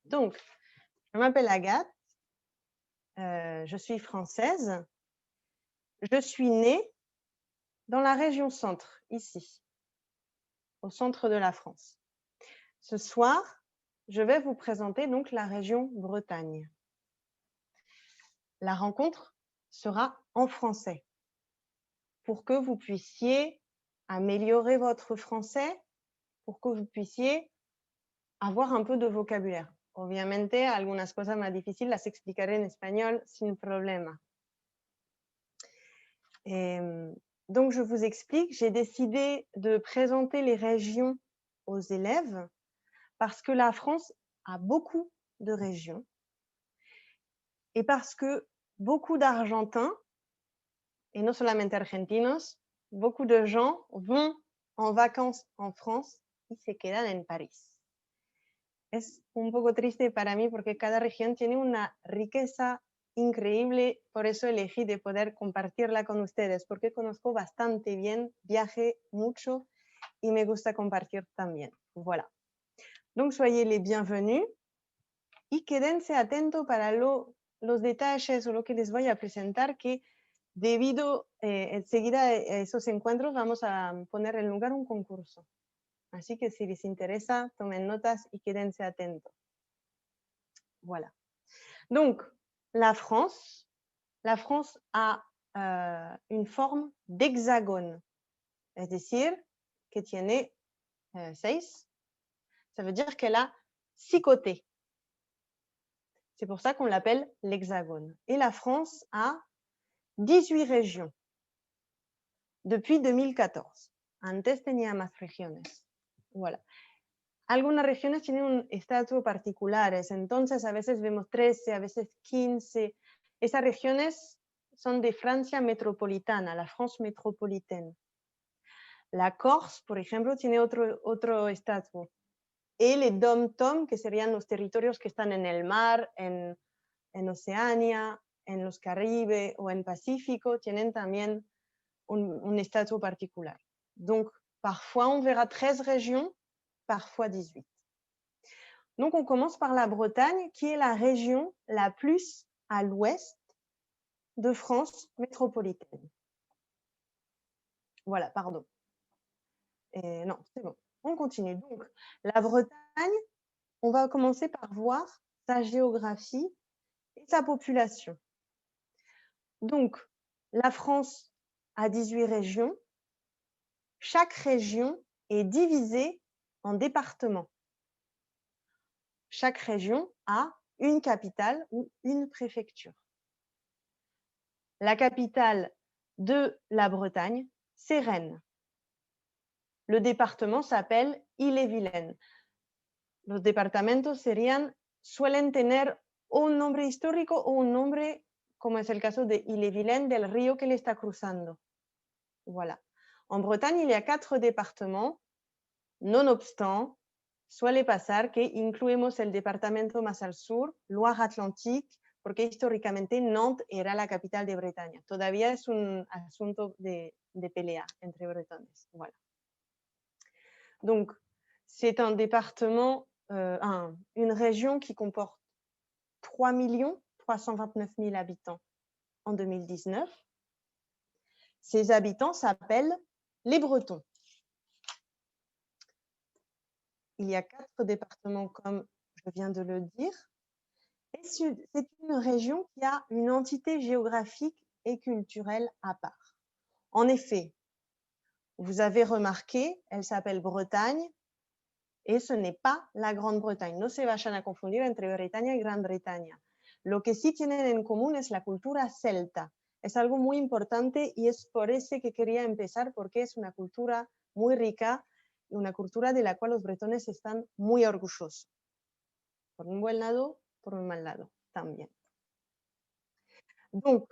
Donc, je m'appelle Agathe, je suis française. Je suis née dans la région centre, ici, au centre de la France. Ce soir, je vais vous présenter donc la région Bretagne. La rencontre sera en français pour que vous puissiez améliorer votre français, pour que vous puissiez avoir un peu de vocabulaire. Obviamente, algunas cosas más difíciles las explicaré en español sin problema. Donc, je vous explique, j'ai décidé de présenter les régions aux élèves parce que la France a beaucoup de régions et parce que beaucoup d'Argentins, et non solamente argentinos, beaucoup de gens vont en vacances en France y se quedan en París. Es un poco triste para mí porque cada región tiene una riqueza increíble, por eso elegí de poder compartirla con ustedes, porque conozco bastante bien, viajé mucho y me gusta compartir también. Voilà. Donc, soyez les bienvenus y quédense atentos para los detalles o lo que les voy a presentar, que debido enseguida a esos encuentros vamos a poner en lugar un concurso. Así que si les interesa, tomen notas y quédense atentos. Voilà. Donc, la France a une forme d'hexagone, es decir, que tiene 6. Ça veut dire qu'elle a 6 côtés. C'est pour ça qu'on l'appelle l'hexagone. Et la France a 18 régions depuis 2014. Antes tenía más regiones. Voilà. Algunas regiones tienen un estatus particulares, entonces a veces vemos 13, a veces 15. Esas regiones son de Francia metropolitana, la France métropolitaine. La Corse, por ejemplo, tiene otro estatus. Y les DOM-TOM, que serían los territorios que están en el mar, en Oceania, en los Caribe o en Pacífico, tienen también un estatus particular. Donc, parfois, on verra 13 régions, parfois 18. Donc, on commence par la Bretagne, qui est la région la plus à l'ouest de France métropolitaine. Voilà, pardon. Non, c'est bon. On continue. Donc, la Bretagne, on va commencer par voir sa géographie et sa population. Donc, la France a 18 régions. Chaque région est divisée en départements. Chaque région a une capitale ou une préfecture. La capitale de la Bretagne, c'est Rennes. Le département s'appelle Ille-et-Vilaine. Los departamentos suelen tener un nombre histórico o un nombre, como es el caso de Ille-et-Vilaine, del río que le está cruzando. Voilà. En Bretagne, il y a 4 départements. Nonobstant, suele pasar que incluimos el departamento más al sur, Loire-Atlantique, porque históricamente Nantes era la capital de Bretaña. Todavía es un asunto de pelea entre bretones. Voilà. Donc, c'est un département, une région qui comporte 3 329 000 habitants en 2019. Ces habitants s'appellent les Bretons. Il y a 4 départements, comme je viens de le dire. Et c'est une région qui a une entité géographique et culturelle à part. En effet, vous avez remarqué, elle s'appelle Bretagne et ce n'est pas la Grande-Bretagne. No se vayan a confundir entre Bretaña y Gran Bretaña. Lo que sí tienen en común es la cultura celta. Es algo muy importante y es por eso que quería empezar, porque es una cultura muy rica y una cultura de la cual los bretones están muy orgullosos. Por un buen lado, por un mal lado también. Donc,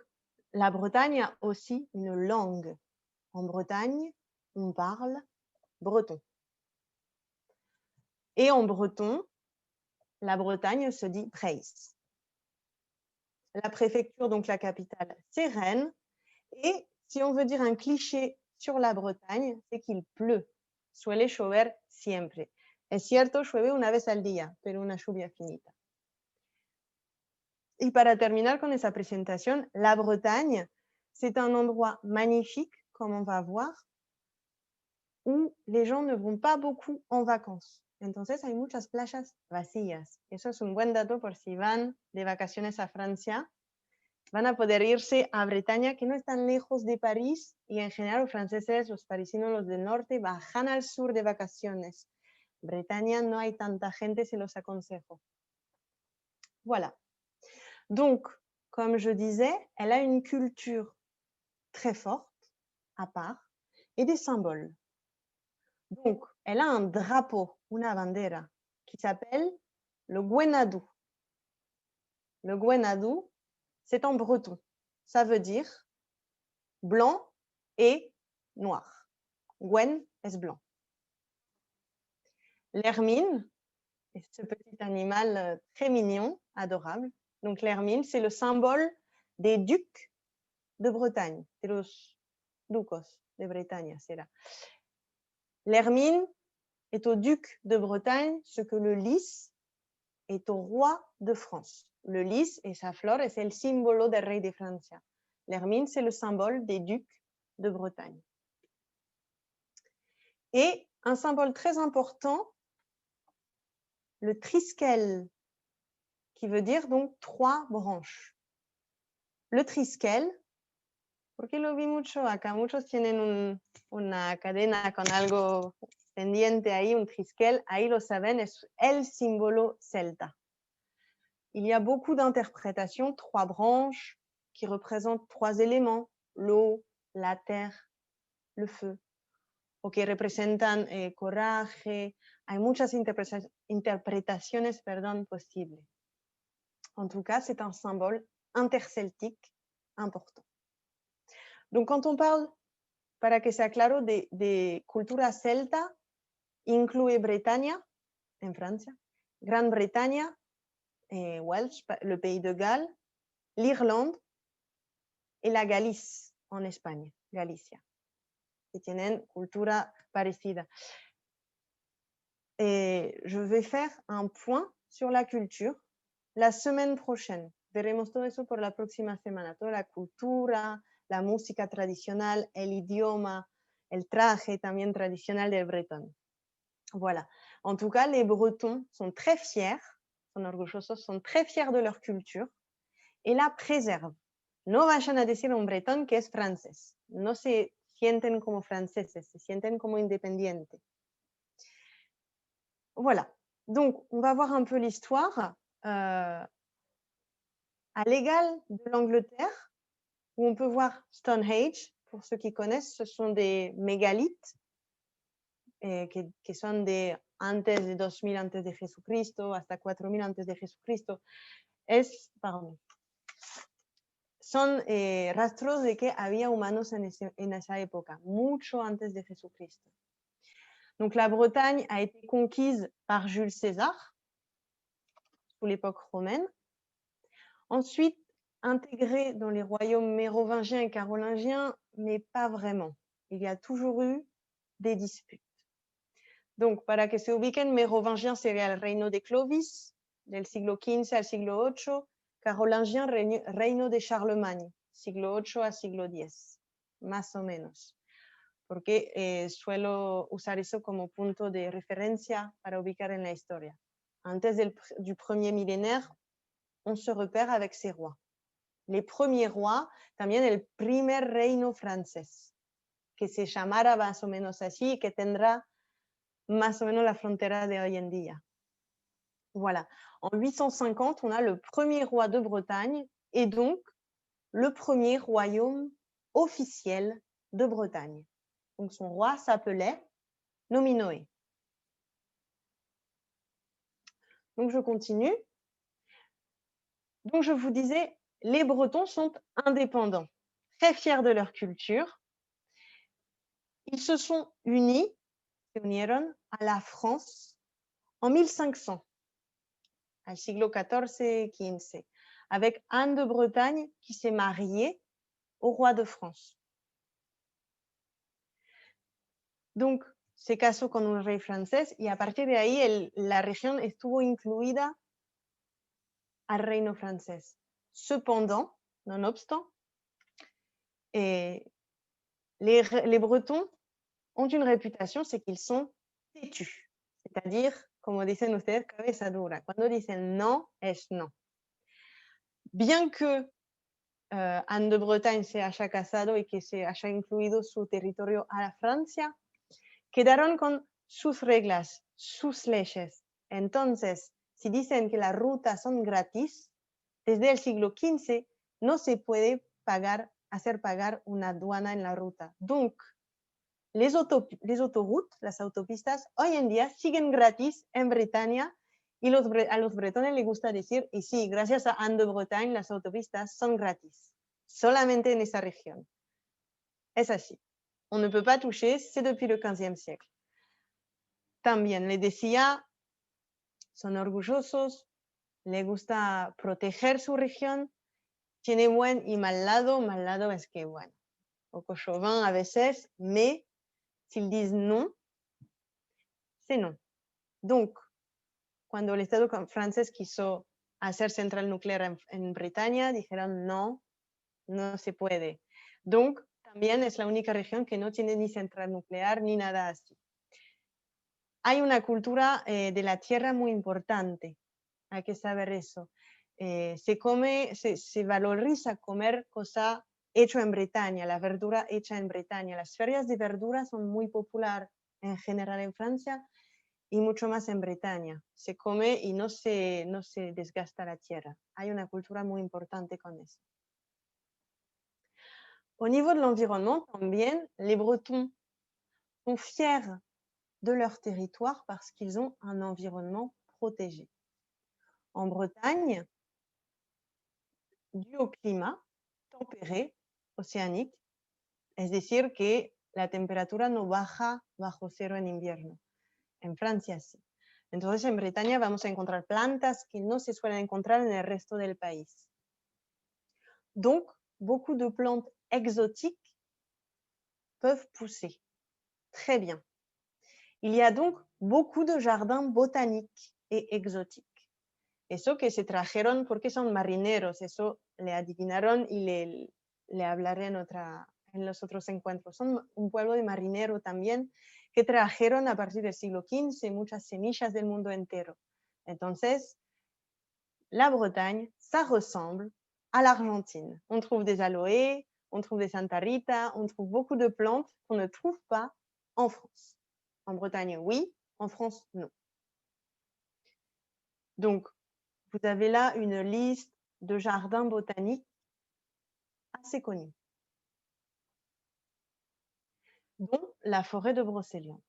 la Bretagne a aussi une langue. En Bretagne, on parle breton. Et en breton, la Bretagne se dit Breis. La préfecture, donc la capitale, c'est Rennes. Et si on veut dire un cliché sur la Bretagne, c'est qu'il pleut. Suele llover siempre. Es cierto, llueve una vez al día, pero una lluvia finita. Y para terminar con esa presentación, la Bretagne, c'est un endroit magnifique, comme on va voir, où les gens ne vont pas beaucoup en vacances. Entonces hay muchas playas vacías. Eso es un buen dato por si van de vacaciones a Francia. Van a poder irse a Bretaña, que no es tan lejos de París, y en general los franceses, los parisinos, los del norte, bajan al sur de vacaciones. Bretaña no hay tanta gente, se los aconsejo. Voilà. Donc, comme je disais, elle a une culture très forte, à part, et des symboles. Donc, elle a un drapeau, una bandera, qui s'appelle le gwenadou. Le gwenadou, c'est en breton. Ça veut dire blanc et noir. Gwen est blanc. L'hermine, ce petit animal très mignon, adorable. Donc l'hermine, c'est le symbole des ducs de Bretagne, de los ducos de Bretagne, c'est là. L'hermine est au duc de Bretagne ce que le lys est au roi de France. Le lys et sa fleur es el símbolo del rey de Francia. L'hermine, c'est le symbole des ducs de Bretagne. Et un symbole très important, le triskel, qui veut dire donc 3 branches. Le triskel, porque lo vi mucho acá, muchos tienen una cadena con algo pendiente ahí, un triskel, ahí lo saben, es el símbolo celta. Il y a beaucoup d'interprétations, 3 branches qui représentent 3 éléments, l'eau, la terre, le feu, o que representan coraje. Hay muchas interpretaciones possibles. En tout cas, c'est un symbole interceltique important. Donc, quand on parle, para que sea claro, de cultura celta, incluye Bretaña, en Francia, Gran Bretaña, Welsh, le pays de Galles, l'Irlande et la Galice, en España, Galicia, que tienen cultura parecida. Je vais faire un point sur la culture la semaine prochaine. Veremos todo eso por la próxima semana, toda la cultura, la música tradicional, el idioma, el traje también tradicional del bretón. Voilà. En tout cas, les Bretons sont très fiers, son orgullosos, sont très fiers de leur culture et la préservent. No vayan a decir a un bretón que es francés. No se sienten como franceses, se sienten como independientes. Voilà. Donc, on va voir un peu l'histoire. À l'égal de l'Angleterre, où on peut voir Stonehenge, pour ceux qui connaissent, ce sont des mégalithes que son de antes de 2000 antes de Jesucristo hasta 4000 antes de Jesucristo. Son rastros de que había humanos en esa época, mucho antes de Jesucristo. Donc la Bretagne a été conquise par Jules César sous l'époque romaine. Ensuite, intégrée dans les royaumes mérovingiens et carolingiens, mais pas vraiment. Il y a toujours eu des disputes. Donc, para que se ubiquen, mérovingien sería el reino de Clovis, del siglo XV al siglo VIII, carolingien, reino de Charlemagne, siglo VIII a siglo X, más o menos. Porque suelo usar eso como punto de referencia para ubicar en la historia. Antes du premier millénaire, on se repère avec ces rois. Les premiers rois, también el primer reino francés, que se llamara más o menos así y que tendrá más o menos la frontera de hoy en día. Voilà. En 850, on a le premier roi de Bretagne et donc le premier royaume officiel de Bretagne. Donc son roi s'appelait Nominoé. Donc je continue. Donc je vous disais, les Bretons sont indépendants, très fiers de leur culture. Ils se sont unis, se unieron à la France en 1500, al siglo XIV-XV, avec Anne de Bretagne qui s'est mariée au roi de France. Donc, se casó con un rey francés y a partir de ahí la región estuvo incluida al reino francés. Cependant, nonobstant, et les Bretons ont une réputation, c'est qu'ils sont têtus. C'est-à-dire, como dicen ustedes, cabeza dura. Cuando dicen no, es no. Bien que Anne de Bretagne se haya casado y que se haya incluido su territorio a la Francia, quedaron con sus reglas, sus leyes. Entonces, si dicen que las rutas son gratis, desde el siglo XV no se puede hacer pagar una aduana en la ruta. Donc, les autoroutes, las autopistas, hoy en día siguen gratis en Bretaña y a los bretones les gusta decir, y sí, gracias a Anne de Bretagne, las autopistas son gratis, solamente en esa región. Es así. On ne peut pas toucher, c'est depuis le XVe siècle. También les decía, son orgullosos, les gusta proteger su región, tiene buen y mal lado es que, bueno, poco chauvin a veces, mais s'ils disent non, c'est non. Donc, cuando el Estado francés quiso hacer central nuclear en Bretaña, dijeron no, no se puede. Donc, también es la única región que no tiene ni central nuclear ni nada así. Hay una cultura de la tierra muy importante, hay que saber eso. Se valoriza comer cosa hecha en Bretaña, la verdura hecha en Bretaña. Las ferias de verdura son muy populares en general en Francia y mucho más en Bretaña. Se come y no se desgasta la tierra. Hay una cultura muy importante con eso. Au niveau de l'environnement, también, les Bretons sont fiers de leur territoire parce qu'ils ont un environnement protégé. En Bretagne, dû au climat tempéré, océanique, es decir, que la temperatura no baja bajo cero en invierno. En Francia sí. Entonces, en Bretaña vamos a encontrar plantas que no se suelen encontrar en el resto del país. Donc, beaucoup de plantes exotiques peuvent pousser. Très bien. Il y a donc beaucoup de jardins botaniques et exotiques. Eso que se trajeron porque son marineros, eso le adivinaron y le hablaré en los otros encuentros. Son un pueblo de marinero también que trajeron a partir del siglo XV muchas semillas del mundo entero. Entonces, la Bretagne, ça ressemble à l'Argentine. On trouve des aloés, on trouve des Santa Rita, on trouve beaucoup de plantes qu'on ne trouve pas en France. En Bretagne, oui, en France, non. Donc, vous avez là une liste de jardins botaniques assez connus, dont la forêt de Brocéliande.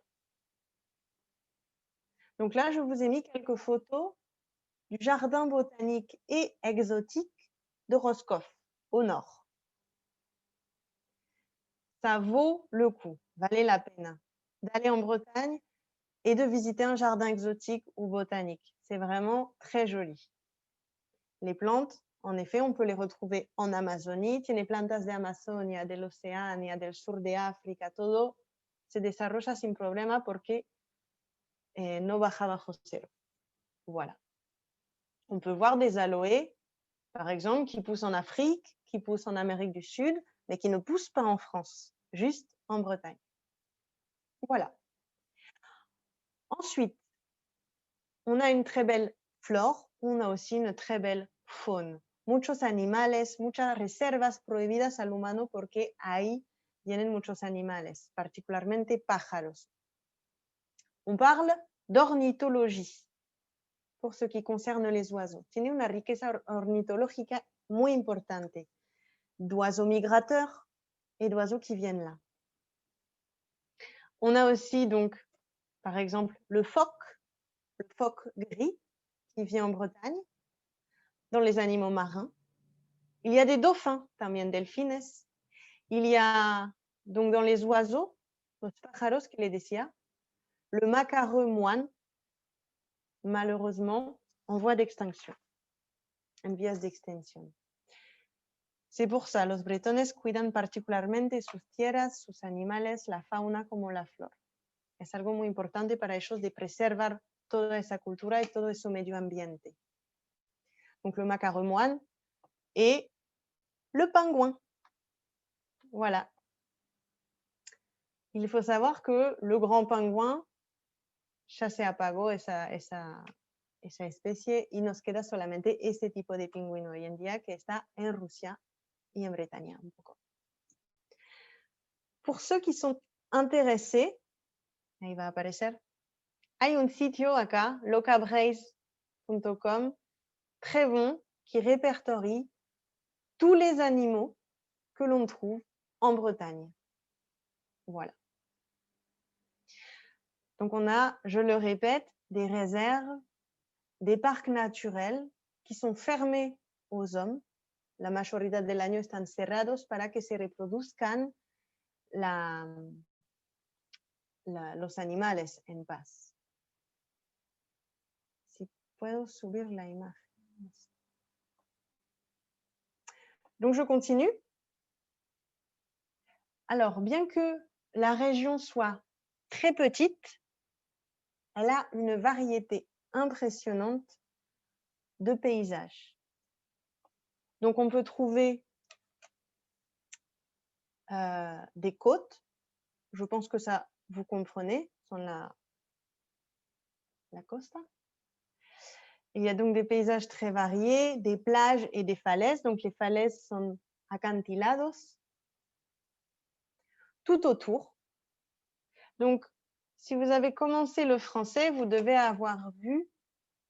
Donc là, je vous ai mis quelques photos du jardin botanique et exotique de Roscoff, au nord. Ça vaut le coup, valait la peine d'aller en Bretagne et de visiter un jardin exotique ou botanique. C'est vraiment très joli. Les plantes, en effet, on peut les retrouver en Amazonie. Tiene plantas de Amazonia, del Oceania, del sur de África, todo se desarrolla sin problema porque no baja bajo cero. Voilà. On peut voir des aloés, par exemple, qui poussent en Afrique, qui poussent en Amérique du Sud, mais qui ne poussent pas en France, juste en Bretagne. Voilà. Ensuite, on a une très belle flore, on a aussi une très belle faune. Muchos animales, muchas reservas prohibidas al humano porque ahí vienen muchos animales, particularmente pájaros. On parle d'ornithologie pour ce qui concerne les oiseaux. Tiene una riqueza ornitológica muy importante, d'oiseaux migrateurs et d'oiseaux qui viennent là. On a aussi donc, par exemple, le phoque gris qui vient en Bretagne, dans les animaux marins. Il y a des dauphins, también delfines. Il y a donc dans les oiseaux, los pájaros que les decía, le macareux moine, malheureusement, en voie d'extinction, en vías de extinción. C'est pour ça, los bretones cuidan particularmente sus tierras, sus animales, la fauna como la flora. Es algo muy importante para ellos de preservar toda esa cultura y todo ese medio ambiente. Donc le macareux moine, et le pingouin. Voilà. Il faut savoir que le grand pingouin, ya se apagó esa especie y nos queda solamente este tipo de pingüino hoy en día que está en Rusia y en Bretaña un poco. Pour ceux qui sont intéressés, ahí va a aparecer, hay un sitio acá, locabraise.com, très bon, qui répertorie tous les animaux que l'on trouve en Bretagne. Voilà. Donc on a, je le répète, des réserves, des parcs naturels qui sont fermés aux hommes. La mayoría del año están cerrados para que se reproduzcan los animales en paz. Si puedo subir la imagen. Donc je continue. Alors, bien que la région soit très petite, elle a une variété impressionnante de paysages. Donc on peut trouver des côtes. Je pense que ça, vous comprenez, sont la costa. Il y a donc des paysages très variés, des plages et des falaises. Donc les falaises sont acantilados tout autour. Donc, si vous avez commencé le français, vous devez avoir vu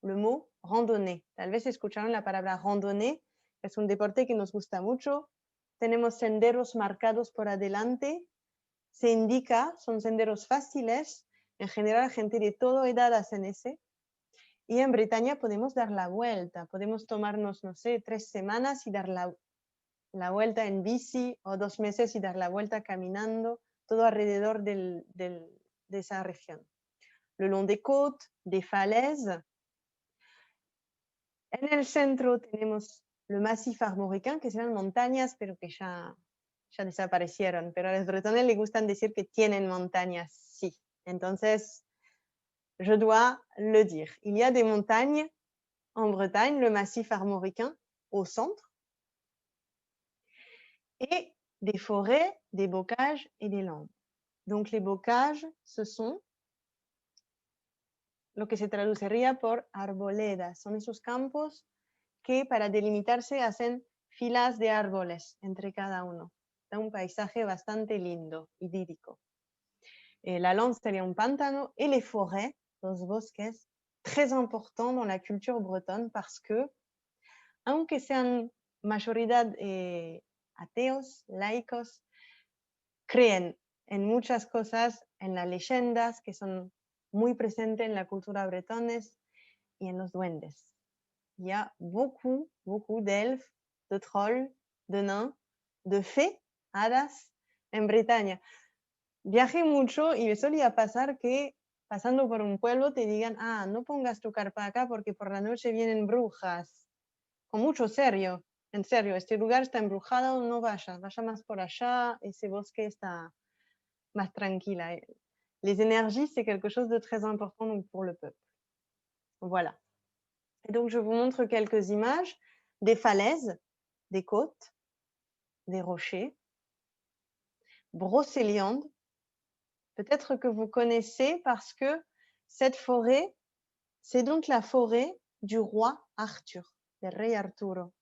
le mot randonnée. Tal vez escucharon la palabra randonnée. Es un deporte que nos gusta mucho. Tenemos senderos marcados por adelante. Se indica, son senderos fáciles. En general, gente de toda edad hacen ese. Y en Bretaña podemos dar la vuelta. Podemos tomarnos, no sé, 3 semanas y dar la vuelta en bici, o 2 meses y dar la vuelta caminando, todo alrededor de esa región. Le long des côtes, des falaises. En el centro tenemos le Massif armoricain, que serán montañas, pero que ya desaparecieron. Pero a los bretones les gustan decir que tienen montañas, sí. Entonces, je dois le dire. Il y a des montagnes en Bretagne, le Massif armoricain au centre, et des forêts, des bocages et des landes. Donc les bocages, ce sont lo que se traduciría por arboledas. Son esos campos que para delimitarse hacen filas de árboles entre cada uno. Da un paisaje bastante lindo, idílico. La lande sería un pántano et les forêts, los bosques, très importants dans la culture bretonne parce que, aunque sean mayoría ateos, laicos, creen en muchas cosas, en las leyendas que son muy presentes en la cultura bretones y en los duendes. Il y a beaucoup d'elfes, de trolls, de nains, de fées, hadas en Bretaña. Viajé mucho y me solía pasar que pasando por un pueblo te digan, no pongas tu carpa acá porque por la noche vienen brujas. Con mucho serio, en serio, este lugar está embrujado, no vaya más por allá, ese bosque está más tranquila. Les énergies, c'est quelque chose de très important donc, pour le peuple. Voilà. Et donc, je vous montre quelques images des falaises, des côtes, des rochers. Brocéliande, peut-être que vous connaissez parce que cette forêt, c'est donc la forêt du roi Arthur, del rey Arturo,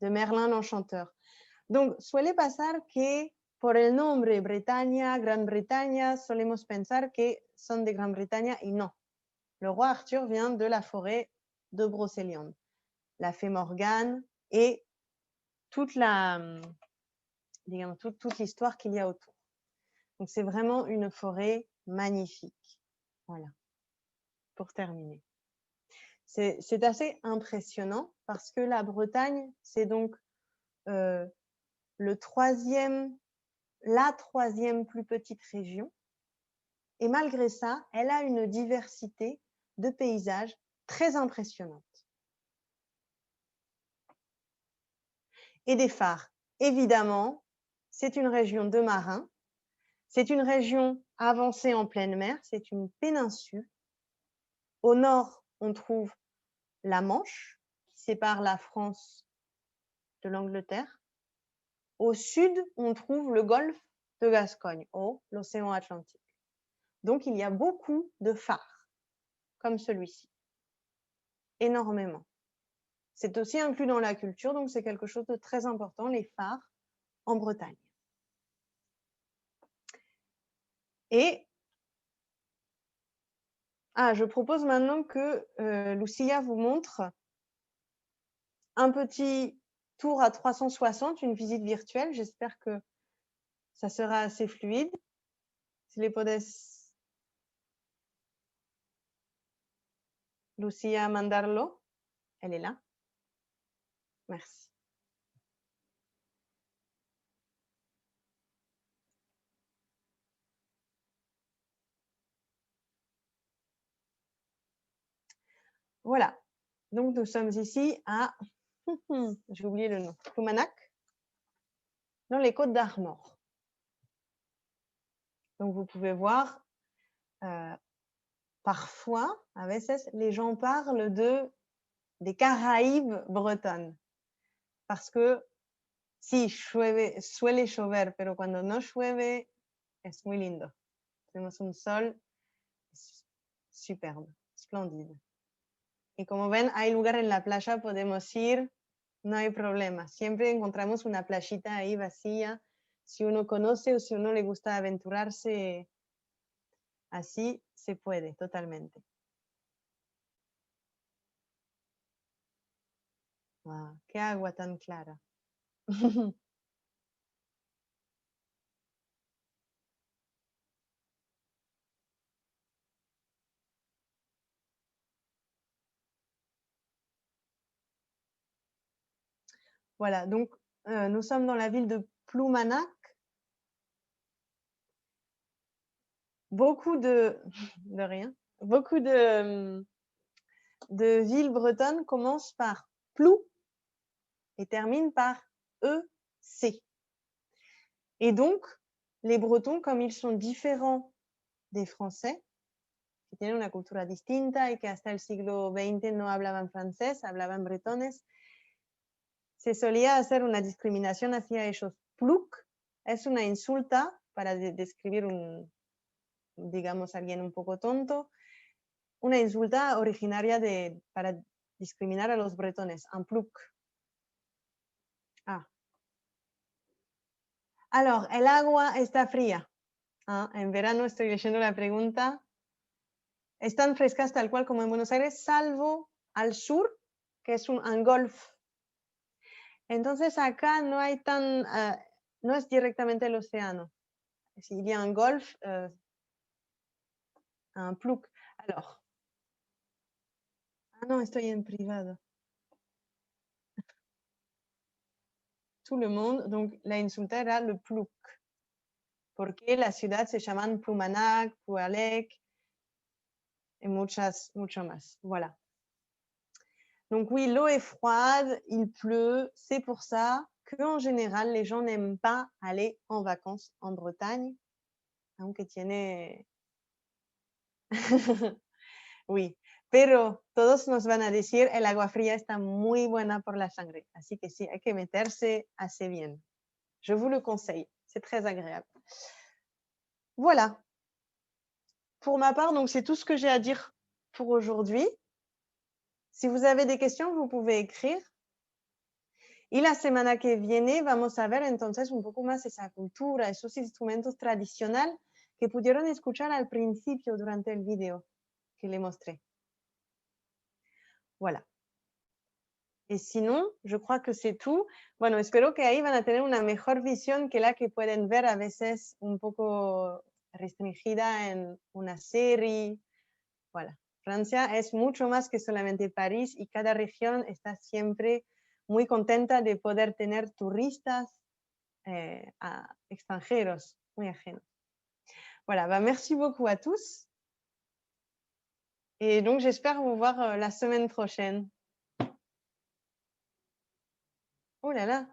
de Merlin l'Enchanteur. Donc, suele pasar que por el nombre Bretaña, Gran Bretaña, solemos pensar que son de Gran Bretaña y no. Le roi Arthur vient de la forêt de Brocéliande. La fée Morgane et toute l'histoire qu'il y a autour. Donc, c'est vraiment une forêt magnifique. Voilà, pour terminer. C'est assez impressionnant parce que la Bretagne, c'est donc la troisième plus petite région. Et malgré ça, elle a une diversité de paysages très impressionnante. Et des phares. Évidemment, c'est une région de marins. C'est une région avancée en pleine mer. C'est une péninsule. Au nord, on trouve la Manche, qui sépare la France de l'Angleterre. Au sud, on trouve le golfe de Gascogne, l'océan Atlantique. Donc, il y a beaucoup de phares, comme celui-ci. Énormément. C'est aussi inclus dans la culture, donc c'est quelque chose de très important, les phares en Bretagne. Et je propose maintenant que Lucia vous montre un petit tour à 360, une visite virtuelle. J'espère que ça sera assez fluide. Si les podes, Lucia mandarlo, elle est là. Merci. Voilà. Donc, nous sommes ici à, j'ai oublié le nom, Ploumanac, dans les Côtes d'Armor. Donc, vous pouvez voir, parfois, a veces, les gens parlent des Caraïbes bretonnes. Parce que, sí, suele llover, pero cuando no llueve, es muy lindo. Tenemos un sol superbe, splendide. Y como ven, hay lugar en la playa, podemos ir, no hay problema. Siempre encontramos una playita ahí vacía. Si uno conoce o si uno le gusta aventurarse así, se puede totalmente. Wow, qué agua tan clara. Voilà, donc nous sommes dans la ville de Ploumanac. Beaucoup de rien, beaucoup de villes bretonnes commencent par plou et terminent par EC. Et donc, les Bretons, comme ils sont différents des Français, que tienen una cultura distinta y que hasta el siglo XX no hablaban francés, hablaban bretones, se solía hacer una discriminación hacia ellos. Plouc es una insulta para describir digamos, alguien un poco tonto, una insulta originaria para discriminar a los bretones, un plouc. Alors, el agua está fría. En verano estoy leyendo la pregunta. Están frescas tal cual como en Buenos Aires, salvo al sur, que es un golf. Entonces acá no hay no es directamente el océano. Il y a un golf, un plouc. Alors, non, estoy en privado. Tout le monde, donc la insulta era le plouc. Porque la ciudad se llaman Ploumanac, Ploualec, et mucho más. Voilà. Donc oui, l'eau est froide, il pleut, c'est pour ça qu'en général, les gens n'aiment pas aller en vacances en Bretagne, aunque tiene... oui, pero todos nos van a decir el agua fría está muy buena por la sangre, así que sí, hay que meterse assez bien. Je vous le conseille, c'est très agréable. Voilà. Pour ma part, donc c'est tout ce que j'ai à dire pour aujourd'hui. Si vous avez des questions, vous pouvez écrire. Y la semana que viene vamos a ver entonces un poco más esa cultura, esos instrumentos tradicionales que pudieron escuchar al principio durante el video que le mostré. Voilà. Y sinon, je crois que c'est tout. Bueno, espero que ahí van a tener una mejor visión que la que pueden ver a veces un poco restringida en una serie. Voilà. Francia es mucho más que solamente París y cada región está siempre muy contenta de poder tener turistas extranjeros, muy ajenos. Voilà, merci beaucoup à tous. Et donc, j'espère vous voir la semaine prochaine. Oh là là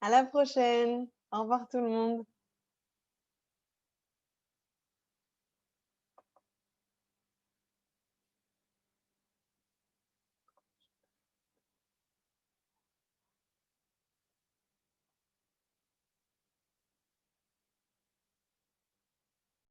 À la prochaine. Au revoir tout le monde.